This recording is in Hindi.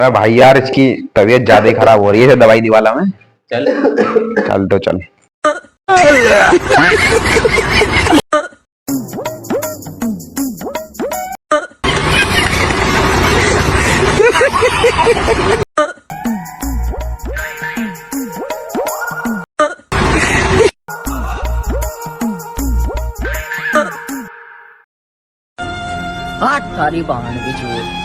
अरे भाई यार इसकी तबीयत ज्यादा ही खराब हो रही है दवाई दिवाला में। चल। चल तो चल। हाथ थारी बहन की चोट।